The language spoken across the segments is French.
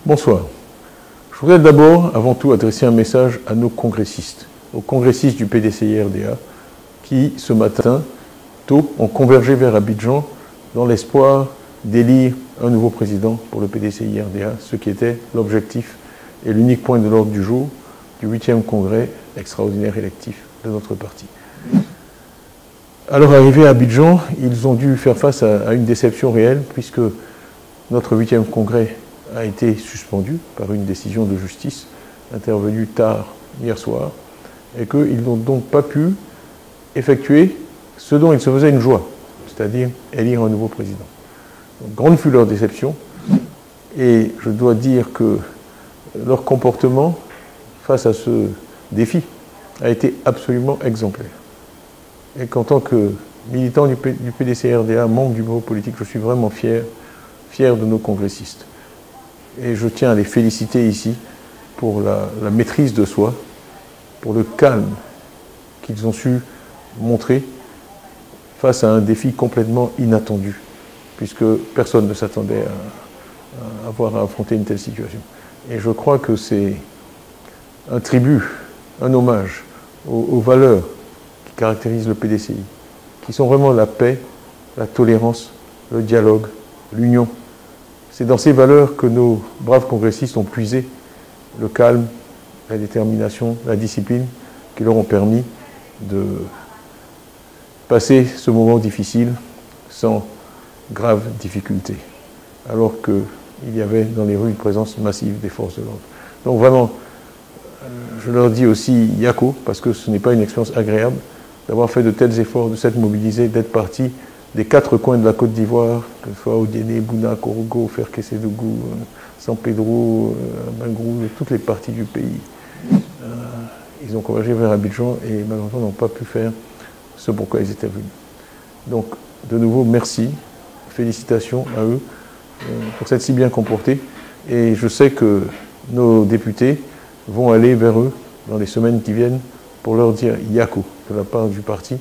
Bonsoir. Je voudrais d'abord, avant tout, adresser un message à nos congressistes, aux congressistes du PDCI-RDA, qui, ce matin, tôt, ont convergé vers Abidjan dans l'espoir d'élire un nouveau président pour le PDCI-RDA, ce qui était l'objectif et l'unique point de l'ordre du jour du 8e congrès extraordinaire électif de notre parti. À leur arrivée à Abidjan, ils ont dû faire face à une déception réelle, puisque notre 8e congrès a été suspendu par une décision de justice intervenue tard hier soir, et qu'ils n'ont donc pas pu effectuer ce dont ils se faisaient une joie, c'est-à-dire élire un nouveau président. Donc, grande fut leur déception, et je dois dire que leur comportement face à ce défi a été absolument exemplaire. Et qu'en tant que militant du PDCI-RDA, membre du bureau politique, je suis vraiment fier de nos congressistes. Et je tiens à les féliciter ici pour la maîtrise de soi, pour le calme qu'ils ont su montrer face à un défi complètement inattendu, puisque personne ne s'attendait à avoir à affronter une telle situation. Et je crois que c'est un tribut, un hommage aux valeurs qui caractérisent le PDCI, qui sont vraiment la paix, la tolérance, le dialogue, l'union. C'est dans ces valeurs que nos braves congressistes ont puisé le calme, la détermination, la discipline qui leur ont permis de passer ce moment difficile sans grave difficulté, alors qu'il y avait dans les rues une présence massive des forces de l'ordre. Donc vraiment, je leur dis aussi Yako, parce que ce n'est pas une expérience agréable d'avoir fait de tels efforts, de s'être mobilisé, d'être parti des 4 coins de la Côte d'Ivoire, que ce soit Odiéné, Bouna, Korogo, Ferkessédougou, San Pedro, Bangrou, de toutes les parties du pays. Ils ont convergé vers Abidjan et malheureusement n'ont pas pu faire ce pourquoi ils étaient venus. Donc, de nouveau, merci, félicitations à eux pour s'être si bien comportés. Et je sais que nos députés vont aller vers eux dans les semaines qui viennent pour leur dire Yako de la part du parti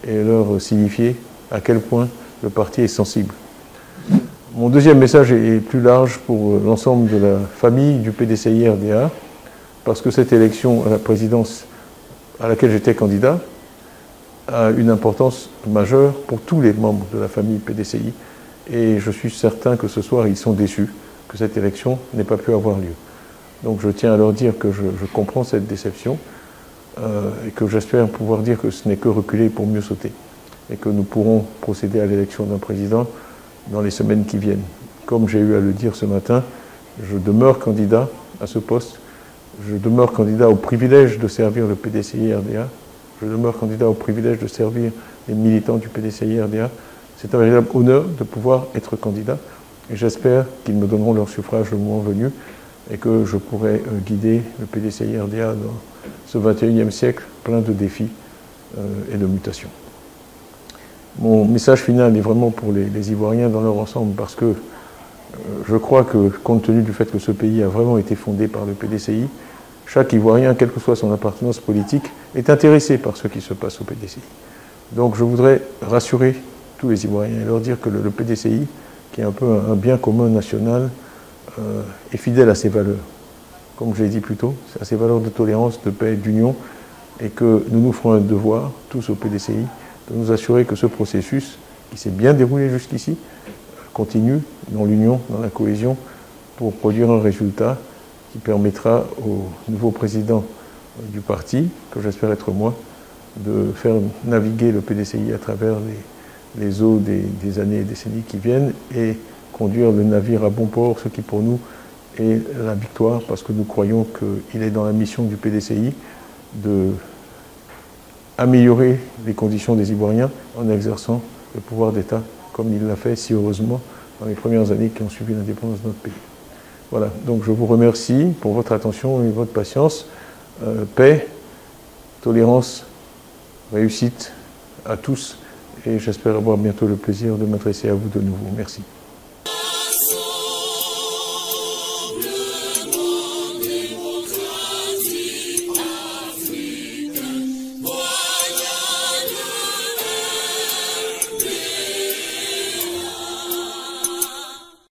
et leur signifier à quel point le parti est sensible. Mon deuxième message est plus large pour l'ensemble de la famille du PDCI-RDA, parce que cette élection à la présidence à laquelle j'étais candidat a une importance majeure pour tous les membres de la famille PDCI, et je suis certain que ce soir ils sont déçus que cette élection n'ait pas pu avoir lieu. Donc je tiens à leur dire que je comprends cette déception et que j'espère pouvoir dire que ce n'est que reculer pour mieux sauter, et que nous pourrons procéder à l'élection d'un président dans les semaines qui viennent. Comme j'ai eu à le dire ce matin, je demeure candidat à ce poste, je demeure candidat au privilège de servir le PDCI-RDA, je demeure candidat au privilège de servir les militants du PDCI-RDA. C'est un véritable honneur de pouvoir être candidat, et j'espère qu'ils me donneront leur suffrage le moment venu, et que je pourrai guider le PDCI-RDA dans ce 21e siècle plein de défis et de mutations. Mon message final est vraiment pour les Ivoiriens dans leur ensemble, parce que je crois que, compte tenu du fait que ce pays a vraiment été fondé par le PDCI, chaque Ivoirien, quelle que soit son appartenance politique, est intéressé par ce qui se passe au PDCI. Donc je voudrais rassurer tous les Ivoiriens et leur dire que le PDCI, qui est un peu un bien commun national, est fidèle à ses valeurs. Comme je l'ai dit plus tôt, à ses valeurs de tolérance, de paix, d'union, et que nous nous ferons un devoir, tous au PDCI, de nous assurer que ce processus, qui s'est bien déroulé jusqu'ici, continue dans l'union, dans la cohésion, pour produire un résultat qui permettra au nouveau président du parti, que j'espère être moi, de faire naviguer le PDCI à travers les eaux des années et décennies qui viennent, et conduire le navire à bon port, ce qui pour nous est la victoire, parce que nous croyons qu'il est dans la mission du PDCI de améliorer les conditions des Ivoiriens en exerçant le pouvoir d'État, comme il l'a fait si heureusement dans les premières années qui ont suivi l'indépendance de notre pays. Voilà, donc je vous remercie pour votre attention et votre patience. Paix, tolérance, réussite à tous, et j'espère avoir bientôt le plaisir de m'adresser à vous de nouveau. Merci.